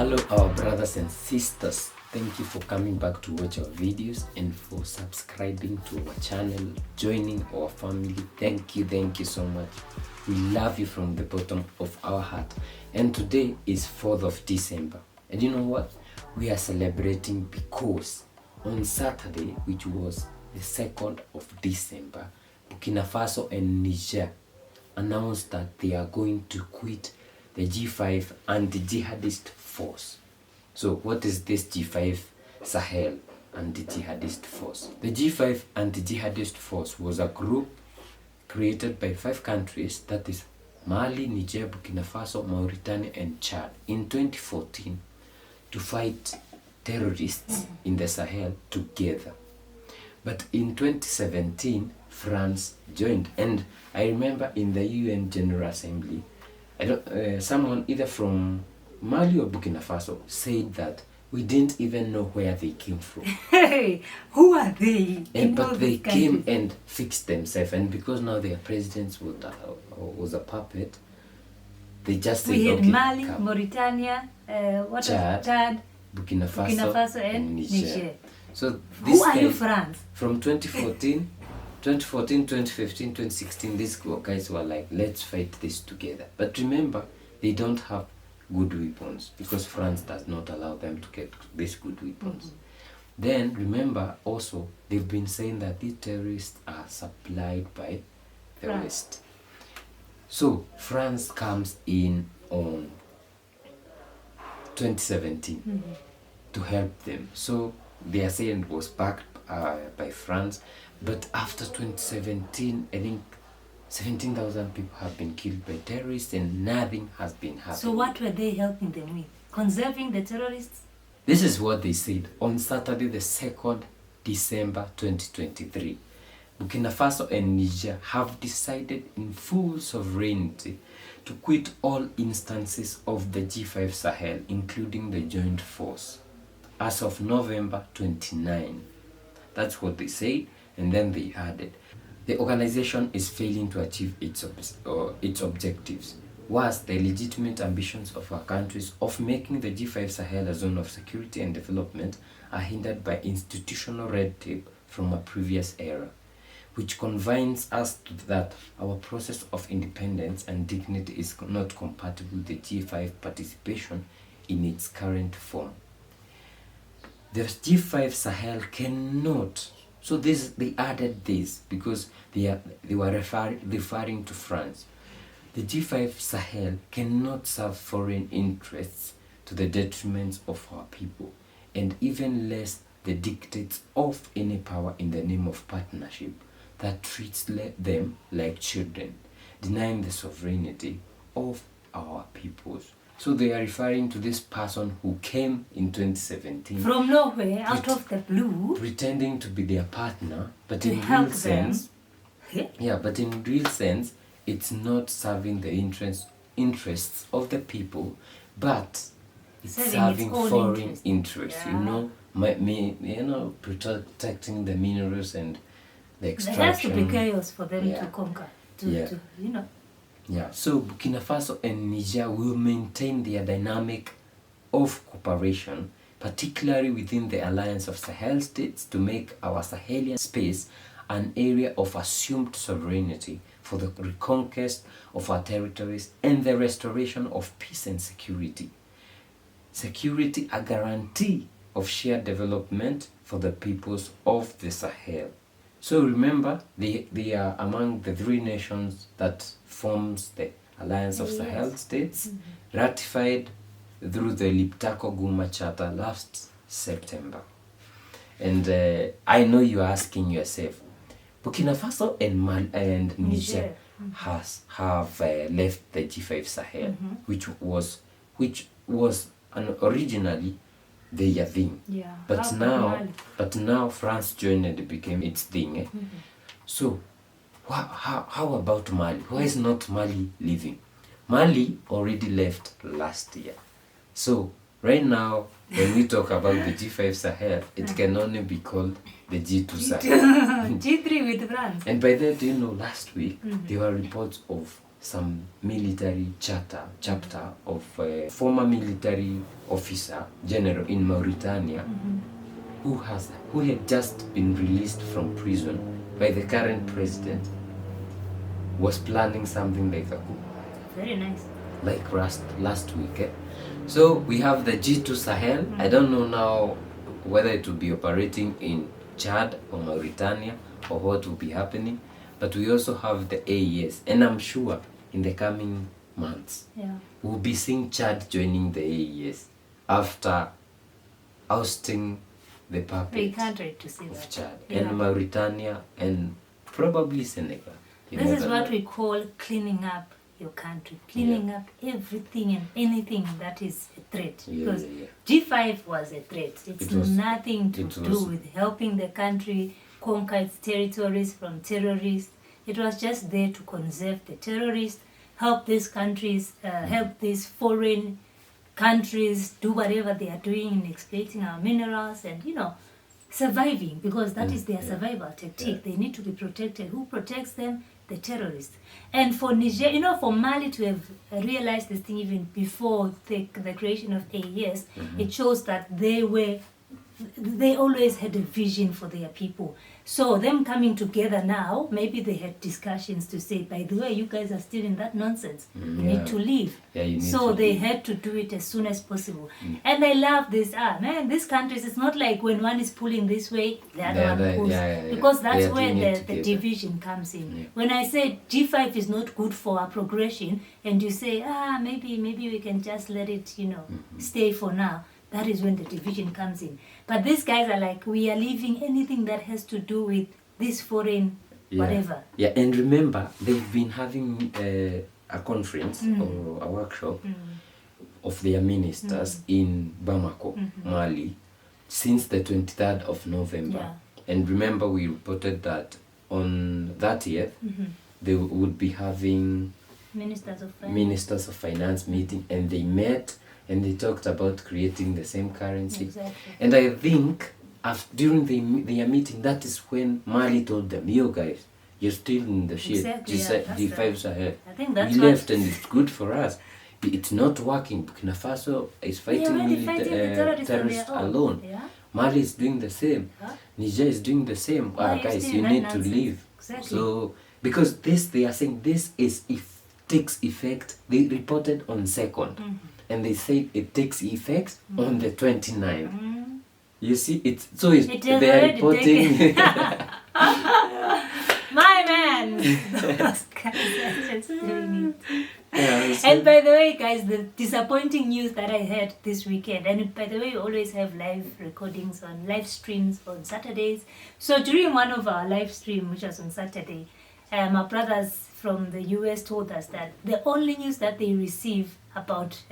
Hello our brothers and sisters, thank you for coming back to watch our videos and for subscribing to our channel, joining our family. Thank you so much. We love you from the bottom of our heart. And today is 4th of December, and you know what, we are celebrating because on Saturday, which was the 2nd of December, Burkina Faso and Niger announced that they are going to quit the G5 anti-jihadist force. So what is this G5 Sahel anti-jihadist force? The G5 anti-jihadist force was a group created by 5 countries, that is Mali, Niger, Burkina Faso, Mauritania and Chad, in 2014 to fight terrorists in the Sahel together. But in 2017 France joined, and I remember in the UN General Assembly, someone either from Mali or Burkina Faso said that we didn't even know where they came from. Hey, who are they? But they came and fixed themselves, and because now their president was a puppet, they just said, we had okay, Mali, come. Mauritania, Chad, Burkina Faso and Niger. So who are you, France? From 2014, 2015, 2016, these guys were like, let's fight this together. But remember, they don't have good weapons because France does not allow them to get these good weapons. Then remember also, they've been saying that these terrorists are supplied by the West. So France comes in on 2017 to help them. So they are saying it was backed by France. But after 2017, I think 17,000 people have been killed by terrorists and nothing has been happening. So what were they helping them with? Conserving the terrorists? This is what they said on Saturday, the 2nd December 2023. Burkina Faso and Niger have decided in full sovereignty to quit all instances of the G5 Sahel, including the joint force, as of November 29. That's what they said. And then they added, the organization is failing to achieve its objectives, was the legitimate ambitions of our countries of making the G5 Sahel a zone of security and development are hindered by institutional red tape from a previous era, which confines us to that our process of independence and dignity is not compatible with the G5 participation in its current form. The G5 Sahel cannot. So they added this because they were referring to France. The G5 Sahel cannot serve foreign interests to the detriment of our people, and even less the dictates of any power in the name of partnership that treats them like children, denying the sovereignty of our peoples. So they are referring to this person who came in 2017 from nowhere, out of the blue, pretending to be their partner, but in real sense, but in real sense, it's not serving the interests of the people, but it's serving foreign interests. Yeah. Protecting the minerals and the extraction. There has to be chaos for them to conquer. So Burkina Faso and Niger will maintain their dynamic of cooperation, particularly within the alliance of Sahel states, to make our Sahelian space an area of assumed sovereignty for the reconquest of our territories and the restoration of peace and security. Security, a guarantee of shared development for the peoples of the Sahel. So remember, they are among the 3 nations that forms the Alliance of Sahel States, ratified through the Liptako-Guma Charter last September. And I know you're asking yourself, Burkina Faso and Niger have left the G5 Sahel, which was originally their thing. But now France joined and it became its thing. So how about Mali? Why is not Mali leaving? Mali already left last year. So right now, when we talk about the G5 Sahel, it can only be called the G2 Sahel. G3 with France. And by that, last week, there were reports of some military chapter of a former military officer, general in Mauritania, who had just been released from prison by the current president, was planning something like a coup. Very nice. Like last week. So we have the G2 Sahel. I don't know now whether it will be operating in Chad or Mauritania or what will be happening, but we also have the AES, and I'm sure in the coming months we'll be seeing Chad joining the AES after ousting the puppet We can't wait to see of that. Chad Yeah. and Mauritania and probably Senegal. You This is never what know. we call cleaning up your country, cleaning up everything and anything that is a threat. Because G5 was a threat. It's nothing to do with helping the country conquer its territories from terrorists. It was just there to conserve the terrorists, help these countries, help these foreign countries do whatever they are doing in exploiting our minerals and, surviving, because that is their survival tactic. They need to be protected. Who protects them? The terrorists. And for Niger, for Mali to have realized this thing even before the creation of AES, it shows that they always had a vision for their people. So them coming together now, maybe they had discussions to say, by the way, you guys are still in that nonsense. You need to leave. So they had to do it as soon as possible. And I love this. These countries, it's not like when one is pulling this way, the other one pulls. Because that's where the division comes in. When I say G5 is not good for our progression, and you say, maybe we can just let it, stay for now. That is when the division comes in. But these guys are like, we are leaving anything that has to do with this foreign whatever. Yeah, and remember, they've been having a conference or a workshop of their ministers in Bamako, Mali, since the 23rd of November. Yeah. And remember, we reported that on 30th, they would be having Ministers of Finance meeting, and they met and they talked about creating the same currency. Exactly. And I think during their meeting, that is when Mali told them, yo guys, you're still in the shit. Exactly, G5 Sahel. I think that's we left and it's good for us. It's not working. Burkina Faso is fighting terrorists alone. Yeah. Mali is doing the same. Niger is doing the same. Guys, you need to leave. Exactly. So, because they are saying this takes effect. They reported on 2nd. And they say it takes effect on the 29th. You see, they are reporting. My man! Those guys are just doing it. So And by the way, guys, the disappointing news that I had this weekend, and by the way, we always have live recordings on live streams on Saturdays. So during one of our live stream, which was on Saturday, my brothers from the US told us that the only news that they receive about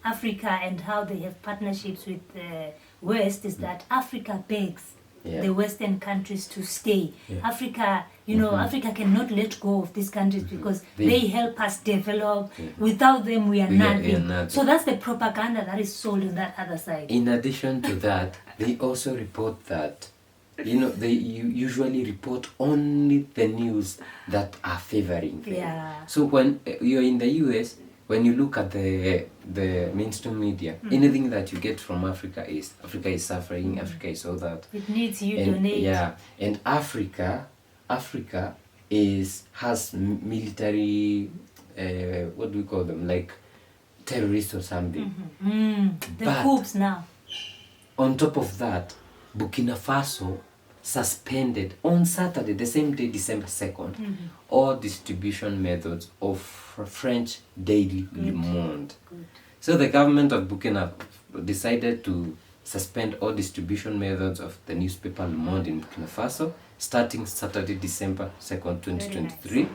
Africa and how they have partnerships with the West is that Africa begs the Western countries to stay. Africa, Africa cannot let go of these countries because they help us develop. Without them, we are nothing. So that's the propaganda that is sold on that other side. In addition to that, they also report that they usually report only the news that are favoring them. Yeah. So when you're in the US, when you look at the mainstream media, anything that you get from Africa is suffering, Africa is all that. It needs you And, donate. yeah, and Africa has military, what do we call them, like terrorists or something. The But coups now. on top of that, Burkina Faso suspended on Saturday, the same day, December 2nd, all distribution methods of French daily Le Monde. So the government of Burkina decided to suspend all distribution methods of the newspaper Le Monde in Burkina Faso starting Saturday, December 2nd, 2023.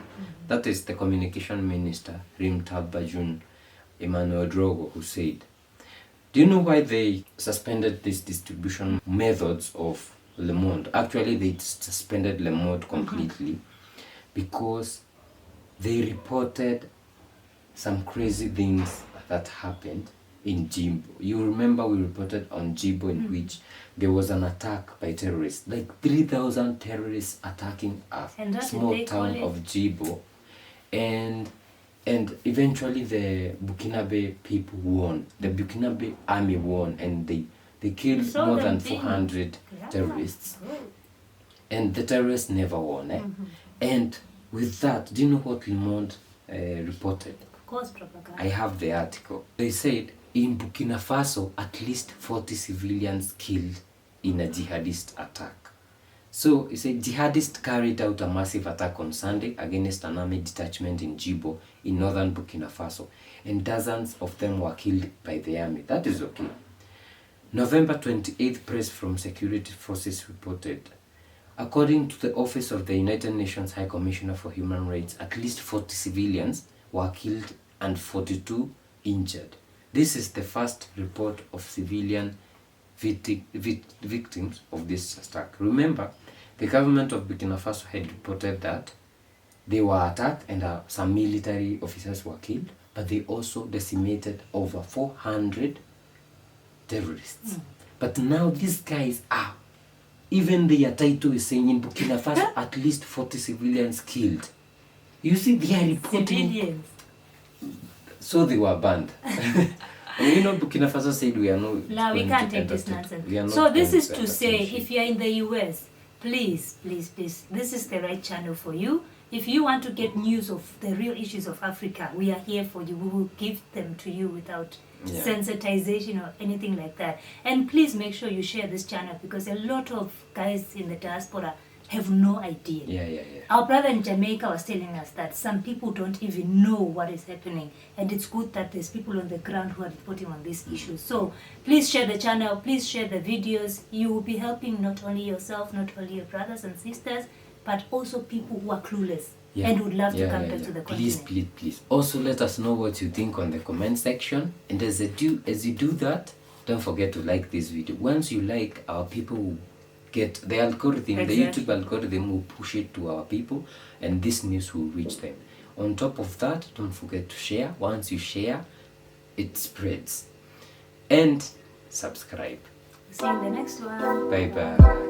That is the communication minister, Rim Tabajun Emmanuel Drogo, who said. Do you know why they suspended these distribution methods of Le Monde? Actually, they suspended Le Monde completely because they reported some crazy things that happened in Jimbo. You remember we reported on Jimbo in which there was an attack by terrorists, like 3,000 terrorists attacking a small town of Jimbo. and eventually the Burkinabe people won. The Burkinabe army won, and they killed more than 400 terrorists. And the terrorists never won. And with that, do you know what Le Monde reported? Of course, propaganda. I have the article. They said in Burkina Faso, at least 40 civilians killed in a jihadist attack. So it said jihadists carried out a massive attack on Sunday against an army detachment in Djibo in northern Burkina Faso, and dozens of them were killed by the army. That is okay. November 28th, press from security forces reported, according to the Office of the United Nations High Commissioner for Human Rights, at least 40 civilians were killed and 42 injured. This is the first report of civilian victims of this attack. Remember, the government of Burkina Faso had reported that they were attacked and some military officers were killed, but they also decimated over 400 terrorists. But now these guys are, even their title is saying in Burkina Faso at least 40 civilians killed. You see, they are reporting. Civilians. So they were banned. And you know, Burkina Faso said we are not. No, we can't take this nonsense. So this is to say, if you are in the US, please, this is the right channel for you. If you want to get news of the real issues of Africa, we are here for you. We will give them to you without sensitization or anything like that. And please make sure you share this channel, because a lot of guys in the diaspora have no idea. Our brother in Jamaica was telling us that some people don't even know what is happening, and it's good that there's people on the ground who are reporting on these issues. So please share the channel, please share the videos. You will be helping not only yourself, not only your brothers and sisters, but also people who are clueless and would love to come back to the continent. Please. Also let us know what you think on the comment section, and as you do that, don't forget to like this video. Once you like, our people will get the algorithm, the YouTube algorithm will push it to our people, and this news will reach them. On top of that, don't forget to share. Once you share, it spreads. And subscribe. See you in the next one. Bye bye.